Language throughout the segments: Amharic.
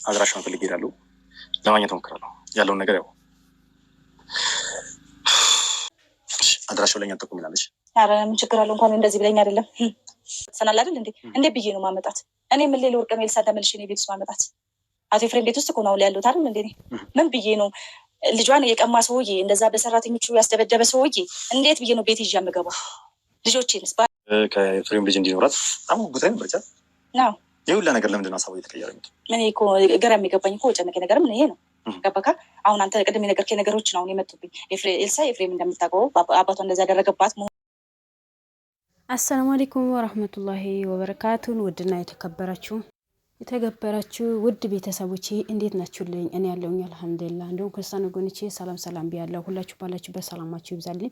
አድራሻውን ፈልጌ እሄዳለሁ። ለማግኘት እሞክራለሁ። ያለውን ነገር ያው አድራሻው ለኛ ተቆምላለች። ኧረ ምን ችግር አለው? እንኳን እንደዚህ ብለኝ አይደለም ሰናል አይደል እንዴ? እንዴ ብዬ ነው ማመጣት? እኔ ምን ሌላ ወርቅ ሜልሳ ተመልሼ እኔ ቤት ውስጥ ማመጣት? አቶ ኤፍሬም ቤት ውስጥ እኮ ነው ያለሁት አይደል እንዴ? ምን ብዬ ነው ልጇን የቀማ ሰውዬ፣ እንደዛ በሰራተኞቹ ያስደበደበ ሰውዬ እንዴት ብዬ ነው ቤት ይዤ የምገባው? ልጆቼንስ ከኤፍሬም ልጅ እንዲኖራት በጣም ጉጉት ላይ ብቻ ነው። የሁላ ነገር ለምንድን ነው ሀሳቡ እየተቀየረ? እኔ እኮ ግራ የሚገባኝ እኮ ጨነቀኝ ነገር ምን ይሄ ነው ገባካ? አሁን አንተ ቅድም የነገርከኝ ነገሮች ነው አሁን የመጡብኝ። ኤልሳ ኤፍሬም እንደምታውቀው አባቷ እንደዛ ያደረገባት። አሰላሙ አለይኩም ወራህመቱላሂ ወበረካቱን። ውድና የተከበራችሁ ውድ ቤተሰቦቼ እንዴት ናችሁልኝ? እኔ ያለሁኝ አልሐምዱሊላህ። እንደውም ክርስቲያን ወገኖቼ ሰላም ብያለሁ። ሁላችሁ ባላችሁበት ሰላማችሁ ይብዛልኝ።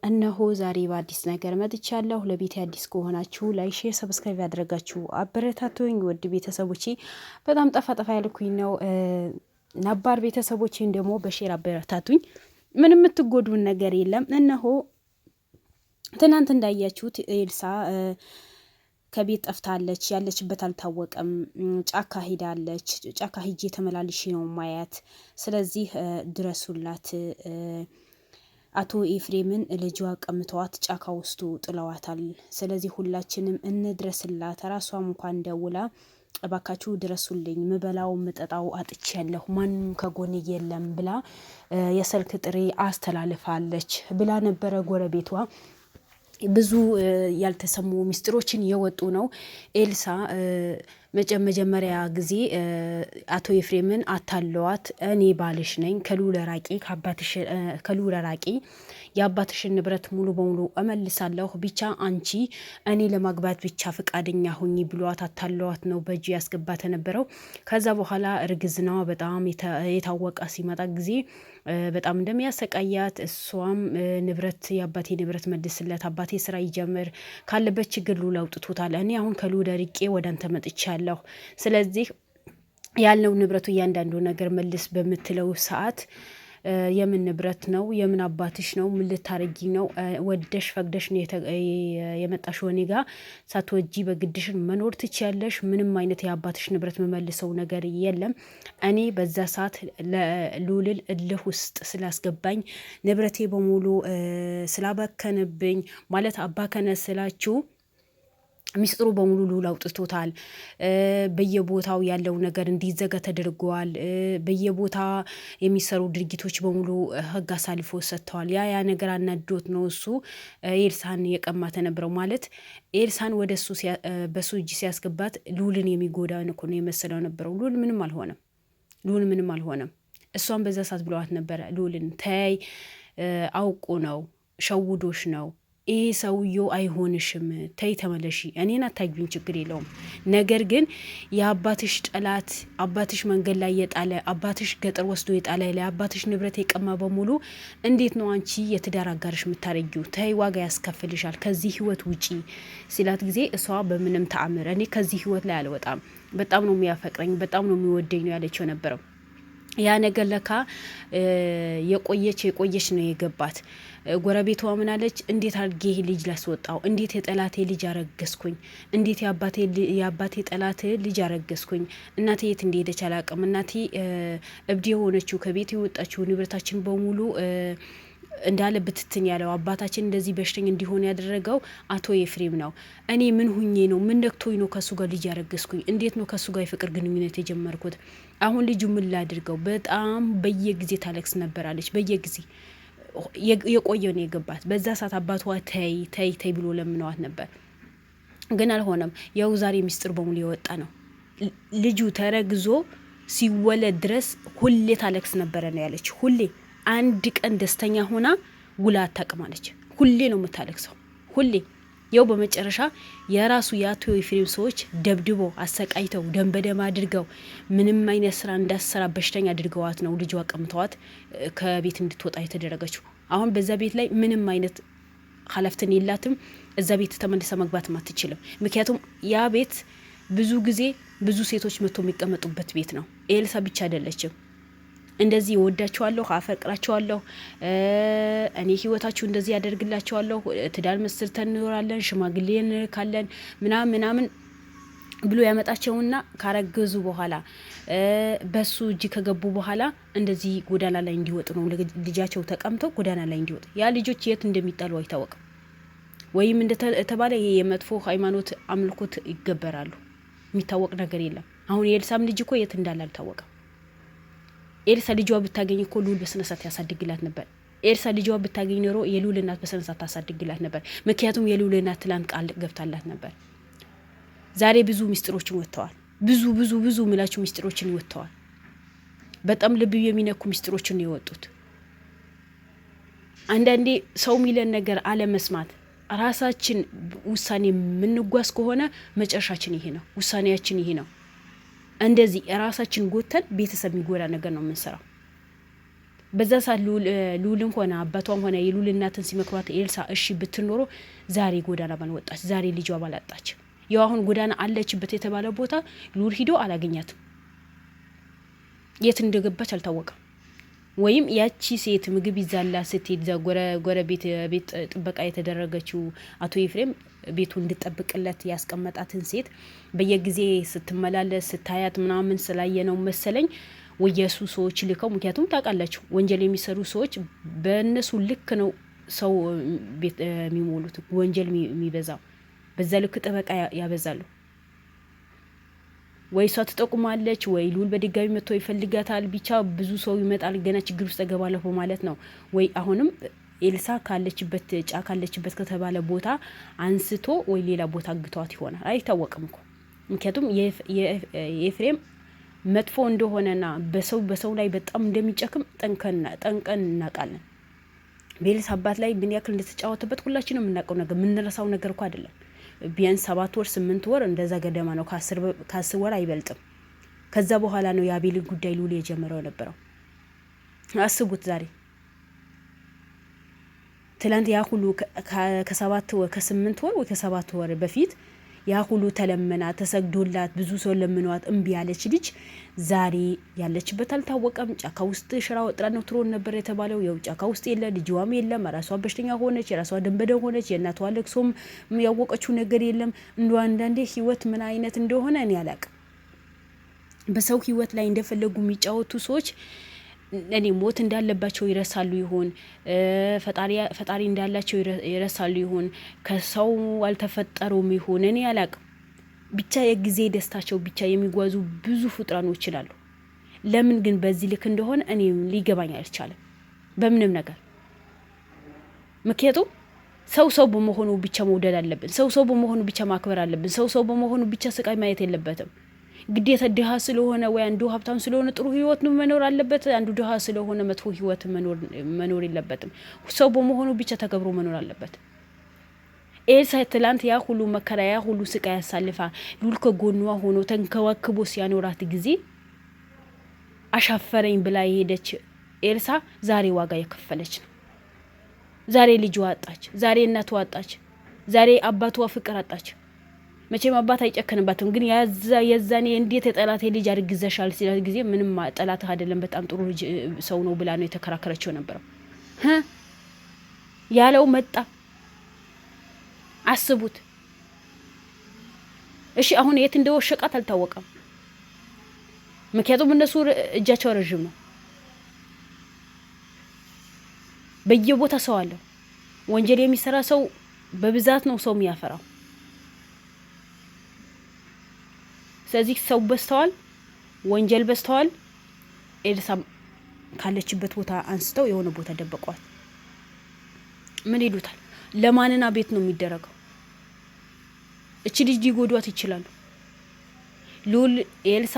እነሆ ዛሬ በአዲስ ነገር መጥቻለሁ። ለቤት አዲስ ከሆናችሁ ላይክ፣ ሼር፣ ሰብስክራይብ ያደረጋችሁ አበረታቱኝ። ውድ ቤተሰቦቼ በጣም ጠፋ ያልኩኝ ነው። ነባር ቤተሰቦቼን ደግሞ በሼር አበረታቱኝ። ምንም የምትጎዱን ነገር የለም። እነሆ ትናንት እንዳያችሁት ኤልሳ ከቤት ጠፍታለች። ያለችበት አልታወቀም። ጫካ ሄዳለች። ጫካ ሂጄ ተመላልሼ ነው ማያት። ስለዚህ ድረሱላት። አቶ ኤፍሬምን ልጇ ቀምተዋት ጫካ ውስጡ ጥለዋታል። ስለዚህ ሁላችንም እንድረስላት። ራሷም እንኳን ደውላ እባካችሁ ድረሱልኝ፣ ምበላው ምጠጣው አጥቼ ያለሁ ማንም ከጎን የለም ብላ የስልክ ጥሪ አስተላልፋለች ብላ ነበረ ጎረቤቷ። ብዙ ያልተሰሙ ሚስጥሮችን የወጡ ነው። ኤልሳ መጀመሪያ ጊዜ አቶ ኤፍሬምን አታለዋት፣ እኔ ባልሽ ነኝ፣ ከልዑል ራቂ፣ የአባትሽን ንብረት ሙሉ በሙሉ እመልሳለሁ፣ ብቻ አንቺ እኔ ለማግባት ብቻ ፈቃደኛ ሁኚ ብሏት አታለዋት ነው በእጅ ያስገባት የነበረው። ከዛ በኋላ እርግዝናዋ በጣም የታወቀ ሲመጣ ጊዜ በጣም እንደሚያሰቃያት እሷም የአባቴ ንብረት መልስለት፣ አባቴ ስራ ይጀምር፣ ካለበት ችግር ልዑል አውጥቶታል፣ እኔ አሁን ከልዑል ርቄ ወደ አንተ መጥቻለሁ፣ ስለዚህ ያለው ንብረቱ እያንዳንዱ ነገር መልስ በምትለው ሰዓት የምን ንብረት ነው? የምን አባትሽ ነው? ምን ልታረጊ ነው? ወደሽ ፈቅደሽ ነው የመጣሽው እኔ ጋ፣ ሳትወጂ በግድሽን መኖር ትችያለሽ። ምንም አይነት የአባትሽ ንብረት መመልሰው ነገር የለም። እኔ በዛ ሰዓት ልዑልን እልህ ውስጥ ስላስገባኝ ንብረቴ በሙሉ ስላባከነብኝ፣ ማለት አባከነ ስላችሁ ሚስጥሩ በሙሉ ልዑል አውጥቶታል። በየቦታው ያለው ነገር እንዲዘጋ ተደርገዋል። በየቦታ የሚሰሩ ድርጊቶች በሙሉ ሕግ አሳልፎ ሰጥተዋል። ያ ነገር አናዶት ነው እሱ ኤልሳን የቀማተ ነበረው። ማለት ኤልሳን ወደ እሱ በሱ እጅ ሲያስገባት ልዑልን የሚጎዳ እኮ ነው የመሰለው ነበረው። ልዑል ምንም አልሆነም። እሷን በዛ ሰዓት ብለዋት ነበረ፣ ልዑልን ተይ፣ አውቁ ነው፣ ሸውዶሽ ነው፣ ይሄ ሰውየው አይሆንሽም፣ ተይ ተመለሺ፣ እኔን አታግቢኝ፣ ችግር የለውም። ነገር ግን የአባትሽ ጠላት፣ አባትሽ መንገድ ላይ የጣለ፣ አባትሽ ገጠር ወስዶ የጣለ፣ ለአባትሽ ንብረት የቀማ በሙሉ እንዴት ነው አንቺ የትዳር አጋርሽ የምታረጊው? ተይ፣ ዋጋ ያስከፍልሻል፣ ከዚህ ህይወት ውጪ ሲላት ጊዜ እሷ በምንም ተአምር እኔ ከዚህ ህይወት ላይ አልወጣም፣ በጣም ነው የሚያፈቅረኝ፣ በጣም ነው የሚወደኝ ነው ያለችው ነበረው። ያ ነገር ለካ የቆየች ነው የገባት። ጎረቤቷ ምናለች? እንዴት አድርጌ ይሄ ልጅ ላስወጣው? እንዴት የጠላቴ ልጅ አረገዝኩኝ? እንዴት የአባቴ ጠላት ልጅ አረገዝኩኝ? እናቴ የት እንደሄደች አላውቅም። እናቴ እብድ የሆነችው ከቤት የወጣችው ንብረታችን በሙሉ እንዳለ ብትትን ያለው አባታችን እንደዚህ በሽተኛ እንዲሆን ያደረገው አቶ ኤፍሬም ነው። እኔ ምን ሁኜ ነው? ምን ነክቶኝ ነው ከሱ ጋር ልጅ ያረገዝኩኝ? እንዴት ነው ከሱ ጋር የፍቅር ግንኙነት የጀመርኩት? አሁን ልጁ ምን ላድርገው? በጣም በየጊዜ ታለቅስ ነበራለች። በየጊዜ የቆየ ነው የገባት። በዛ ሰዓት አባቷ ተይ ብሎ ለምነዋት ነበር፣ ግን አልሆነም። ያው ዛሬ ሚስጥር በሙሉ የወጣ ነው። ልጁ ተረግዞ ሲወለድ ድረስ ሁሌ ታለቅስ ነበረ ነው ያለች። ሁሌ አንድ ቀን ደስተኛ ሆና ውላ አታቅማለች። ሁሌ ነው የምታለቅሰው፣ ሁሌ። ያው በመጨረሻ የራሱ የአቶ ኤፍሬም ሰዎች ደብድቦ አሰቃይተው ደም በደም አድርገው ምንም አይነት ስራ እንዳሰራ በሽተኛ አድርገዋት ነው ልጇ ቀምተዋት ከቤት እንድትወጣ የተደረገችው። አሁን በዛ ቤት ላይ ምንም አይነት ኃላፊነት የላትም። እዛ ቤት ተመልሰ መግባትም አትችልም። ምክንያቱም ያ ቤት ብዙ ጊዜ ብዙ ሴቶች መጥቶ የሚቀመጡበት ቤት ነው። ኤልሳ ብቻ አይደለችም። እንደዚህ ወዳቸዋለሁ፣ አፈቅራቸዋለሁ፣ እኔ ህይወታችሁ እንደዚህ ያደርግላቸዋለሁ፣ ትዳር መስርተን እንኖራለን፣ ሽማግሌ እንልካለን ምናምን ብሎ ያመጣቸውና ካረገዙ በኋላ በሱ እጅ ከገቡ በኋላ እንደዚህ ጎዳና ላይ እንዲወጡ ነው። ልጃቸው ተቀምጠው ጎዳና ላይ እንዲወጡ ያ ልጆች የት እንደሚጣሉ አይታወቅም። ወይም እንደተባለ ይሄ የመጥፎ ሃይማኖት አምልኮት ይገበራሉ። የሚታወቅ ነገር የለም። አሁን የኤልሳም ልጅ እኮ የት እንዳለ አልታወቀም። ኤልሳ ልጇ ብታገኝ እኮ ሉል በስነሳት ያሳድግላት ነበር። ኤልሳ ልጇ ብታገኝ ኖሮ የሉል እናት በስነሳት ታሳድግላት ነበር። ምክንያቱም የሉል እናት ትላንት ቃል ገብታላት ነበር። ዛሬ ብዙ ሚስጥሮችን ወጥተዋል። ብዙ ምላችሁ ሚስጥሮችን ወጥተዋል። በጣም ልብ የሚነኩ ሚስጥሮችን ነው የወጡት። አንዳንዴ ሰው ሚለን ነገር አለመስማት ራሳችን ውሳኔ የምንጓዝ ከሆነ መጨረሻችን ይሄ ነው። ውሳኔያችን ይሄ ነው። እንደዚህ ራሳችን ጎተን ቤተሰብ የሚጎዳ ነገር ነው የምንሰራው። በዛ ሰዓት ሉልም ሆነ አባቷም ሆነ የሉል እናትን ሲመክሯት ኤልሳ እሺ ብትኖሮ ዛሬ ጎዳና ባልወጣች፣ ዛሬ ልጇ ባላጣች። ያው አሁን ጎዳና አለችበት የተባለ ቦታ ሉል ሂዶ አላገኛትም። የት እንደገባች አልታወቀም። ወይም ያቺ ሴት ምግብ ይዛላ ስትሄድ ጎረቤት ቤት ጥበቃ የተደረገችው አቶ ኤፍሬም ቤቱ እንድጠብቅለት ያስቀመጣትን ሴት በየጊዜ ስትመላለስ ስታያት ምናምን ስላየነው መሰለኝ ወየሱ ሰዎች ልከው። ምክንያቱም ታውቃላችሁ ወንጀል የሚሰሩ ሰዎች በእነሱ ልክ ነው ሰው ቤት የሚሞሉት፣ ወንጀል የሚበዛው በዛ ልክ ጥበቃ ያበዛሉ። ወይ እሷ ትጠቁማለች ወይ ሉል በድጋሚ መጥቶ ይፈልጋታል። ብቻ ብዙ ሰው ይመጣል። ገና ችግር ውስጥ ተገባለሁ ማለት ነው። ወይ አሁንም ኤልሳ ካለችበት ካለችበት ከተባለ ቦታ አንስቶ ወይ ሌላ ቦታ አግቷት ይሆናል። አይታወቅም እኮ ምክንያቱም የኤፍሬም መጥፎ እንደሆነና በሰው ላይ በጣም እንደሚጨክም ጠንቀን እናውቃለን። በኤልሳ አባት ላይ ምን ያክል እንደተጫወተበት ሁላችንም የምናውቀው ነገር የምንረሳው ነገር እኮ አይደለም። ቢያንስ 7 ወር 8 ወር እንደዛ ገደማ ነው። ከ10 ወር አይበልጥም። ከዛ በኋላ ነው የአቤል ጉዳይ ሉል የጀመረው ነበረው። አስቡት ዛሬ ትላንት ያ ሁሉ ከ7 ወር ከ8 ወር ወይ ከ7 ወር በፊት ያ ሁሉ ተለመና ተሰግዶላት ብዙ ሰው ለምኗት እምቢ ያለች ልጅ ዛሬ ያለችበት አልታወቀም። ጫካ ውስጥ ሽራ ወጥራ ነው ትሮን ነበር የተባለው። ያው ጫካ ውስጥ የለ፣ ልጅዋም የለም። ራሷ በሽተኛ ሆነች፣ የራሷ ደንበደ ሆነች። የእናቷ ለቅሶም ያወቀችው ነገር የለም። እንደው አንዳንዴ ህይወት ምን አይነት እንደሆነ እኔ አላቅም። በሰው ህይወት ላይ እንደፈለጉ የሚጫወቱ ሰዎች እኔ ሞት እንዳለባቸው ይረሳሉ ይሆን? ፈጣሪ እንዳላቸው ይረሳሉ ይሆን? ከሰው አልተፈጠሩም ይሆን? እኔ አላቅም። ብቻ የጊዜ ደስታቸው ብቻ የሚጓዙ ብዙ ፍጥራኖች ይችላሉ። ለምን ግን በዚህ ልክ እንደሆነ እኔ ሊገባኝ አልቻለም በምንም ነገር። ምክንያቱም ሰው በመሆኑ ብቻ መውደድ አለብን። ሰው በመሆኑ ብቻ ማክበር አለብን። ሰው በመሆኑ ብቻ ስቃይ ማየት የለበትም። ግዴታ ድሃ ስለሆነ ወይ አንዱ ሀብታም ስለሆነ ጥሩ ህይወት ነው መኖር አለበት፣ አንዱ ድሃ ስለሆነ መጥፎ ህይወት መኖር የለበትም። ሰው በመሆኑ ብቻ ተከብሮ መኖር አለበት። ኤልሳ ትላንት ያ ሁሉ መከራ ያ ሁሉ ስቃይ ያሳልፋ ሉል ከጎኗ ሆኖ ተንከባክቦ ሲያኖራት ጊዜ አሻፈረኝ ብላ የሄደች ኤልሳ ዛሬ ዋጋ የከፈለች ነው። ዛሬ ልጇ አጣች፣ ዛሬ እናቷ አጣች፣ ዛሬ አባቷ ፍቅር አጣች። መቼም አባት አይጨከንባትም። ግን የዛኔ እንዴት የጠላቴ ልጅ አርግዘሻል ሲላት ጊዜ ምንም ጠላት አይደለም በጣም ጥሩ ልጅ ሰው ነው ብላ ነው የተከራከረችው ነበረው ያለው መጣ። አስቡት እሺ። አሁን የት እንደወሸቃት አልታወቀም። ምክንያቱም እነሱ እጃቸው ረጅም ነው። በየቦታ ሰው አለው። ወንጀል የሚሰራ ሰው በብዛት ነው ሰው የሚያፈራው። ስለዚህ ሰው በስተዋል፣ ወንጀል በስተዋል። ኤልሳ ካለችበት ቦታ አንስተው የሆነ ቦታ ደበቋል። ምን ይሉታል? ለማንና ቤት ነው የሚደረገው? እቺ ልጅ ሊጎዷት ይችላሉ። ሉል ኤልሳ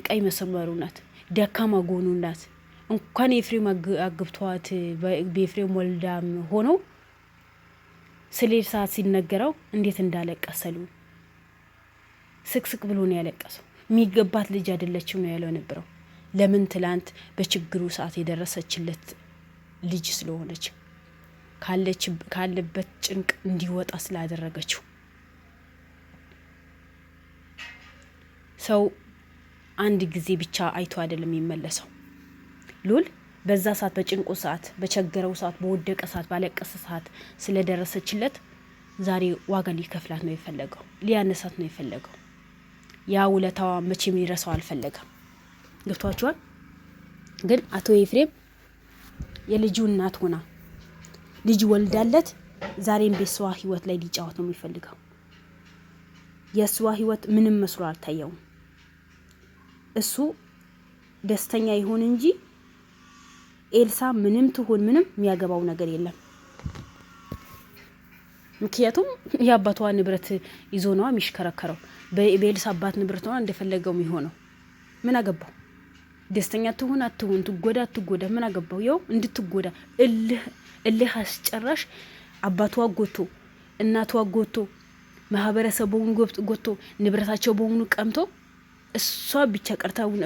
ቀይ መስመሩ ናት፣ ደካማ ጎኑ ናት። እንኳን ኤፍሬም አግብቷት በኤፍሬም ወልዳም ሆኖ ስለ ኤልሳ ሲነገረው እንዴት እንዳለቀሰሉ ስቅስቅ ብሎ ነው ያለቀሰው። የሚገባት ልጅ አይደለችም ነው ያለው ነበረው። ለምን ትላንት በችግሩ ሰዓት የደረሰችለት ልጅ ስለሆነች ካለበት ጭንቅ እንዲወጣ ስላደረገችው። ሰው አንድ ጊዜ ብቻ አይቶ አይደለም የሚመለሰው። ሉል በዛ ሰዓት በጭንቁ ሰዓት በቸገረው ሰዓት በወደቀ ሰዓት ባለቀሰ ሰዓት ስለደረሰችለት ዛሬ ዋጋ ሊከፍላት ነው የፈለገው፣ ሊያነሳት ነው የፈለገው። ያ ውለታዋ መቼም ሊረሳው አልፈለገም። ገብቷችኋል? ግን አቶ ኤፍሬም የልጁ እናት ሆና ልጅ ወልዳለት ዛሬም በሷ ህይወት ላይ ሊጫወት ነው የሚፈልገው። የሷ ህይወት ምንም መስሎ አልታየውም። እሱ ደስተኛ ይሁን እንጂ ኤልሳ ምንም ትሁን ምንም የሚያገባው ነገር የለም። ምክንያቱም የአባቷ ንብረት ይዞ ነው የሚሽከረከረው። በኤልሳ አባት ንብረት ነው እንደፈለገው የሚሆነው። ምን አገባው? ደስተኛ ትሁን አትሁን፣ ትጎዳ አትጎዳ ምን አገባው? ያው እንድትጎዳ እልህ አስጨራሽ አባቷ ጎቶ እናቷ ጎቶ ማህበረሰቡን ጎቶ ንብረታቸው በሙሉ ቀምቶ እሷ ብቻ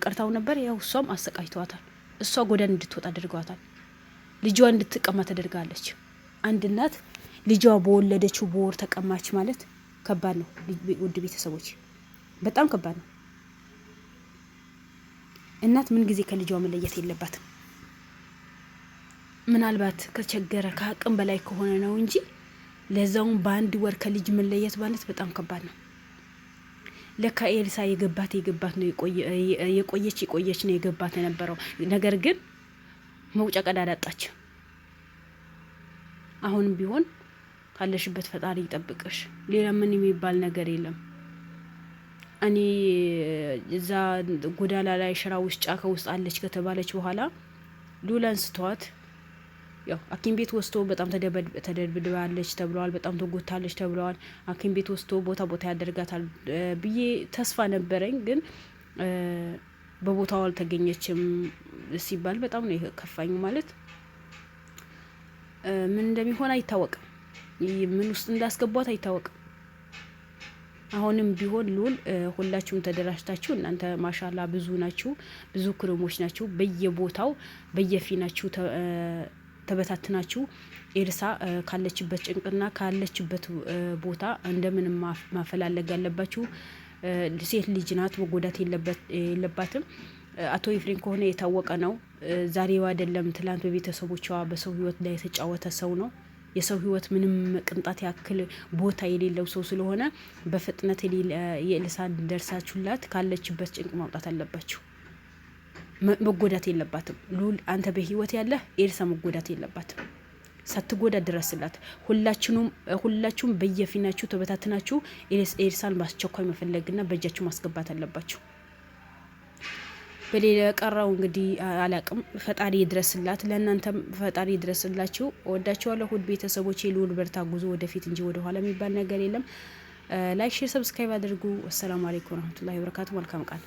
ቀርታው ነበር። ያው እሷም አሰቃይቷታል። እሷ ጎዳን እንድትወጣ አድርጓታል። ልጇ እንድትቀማ ተደርጋለች። አንድ እናት ልጇ በወለደችው በወር ተቀማች ማለት ከባድ ነው። ውድ ቤተሰቦች በጣም ከባድ ነው። እናት ምን ጊዜ ከልጇ መለየት የለባትም። ምናልባት ከቸገረ ከአቅም በላይ ከሆነ ነው እንጂ ለዛውም በአንድ ወር ከልጅ መለየት ማለት በጣም ከባድ ነው። ለካ ኤልሳ የገባት ነው የቆየች ነው የገባት የነበረው። ነገር ግን መውጫ ቀዳዳ አጣች። አሁንም ቢሆን ካለሽበት ፈጣሪ ይጠብቅሽ። ሌላ ምን የሚባል ነገር የለም። እኔ እዛ ጎዳና ላይ ሽራ ውስጥ ጫካ ውስጥ አለች ከተባለች በኋላ ሉላን ስተዋት ያው ሐኪም ቤት ወስቶ በጣም ተደብድባለች ተብለዋል። በጣም ተጎታለች ተብለዋል። ሐኪም ቤት ወስቶ ቦታ ያደርጋታል ብዬ ተስፋ ነበረኝ። ግን በቦታው አልተገኘችም ሲባል በጣም ነው የከፋኝ። ማለት ምን እንደሚሆን አይታወቅም። ምን ውስጥ እንዳስገቧት አይታወቅም። አሁንም ቢሆን ሉል ሁላችሁም ተደራጅታችሁ እናንተ ማሻላ ብዙ ናችሁ፣ ብዙ ክረሞች ናችሁ። በየቦታው በየፊናችሁ ተበታትናችሁ ኤልሳ ካለችበት ጭንቅና ካለችበት ቦታ እንደምንም ማፈላለግ ያለባችሁ። ሴት ልጅ ናት፣ መጎዳት የለባትም። አቶ ኤፍሬም ከሆነ የታወቀ ነው። ዛሬው አይደለም ትላንት በቤተሰቦቿ በሰው ህይወት ላይ የተጫወተ ሰው ነው። የሰው ህይወት ምንም ቅንጣት ያክል ቦታ የሌለው ሰው ስለሆነ በፍጥነት የኤልሳን ደርሳችሁላት ካለችበት ጭንቅ ማውጣት አለባችሁ። መጎዳት የለባትም። ሉል አንተ በህይወት ያለህ ኤልሳ መጎዳት የለባትም። ሳትጎዳ ድረስላት። ሁላችሁም በየፊናችሁ ተበታትናችሁ ኤልሳን በአስቸኳይ መፈለግና በእጃችሁ ማስገባት አለባችሁ። በሌላ ቀራው እንግዲህ አላቅም። ፈጣሪ ይድረስላት፣ ለእናንተም ፈጣሪ ይድረስላችሁ። ወዳችኋለሁ ውድ ቤተሰቦቼ። ሉል በርታ፣ ጉዞ ወደፊት እንጂ ወደ ኋላ የሚባል ነገር የለም። ላይክ፣ ሼር፣ ሰብስክራይብ አድርጉ። አሰላሙ አለይኩም ወራህመቱላሂ ወበረካቱ። መልካም ቃል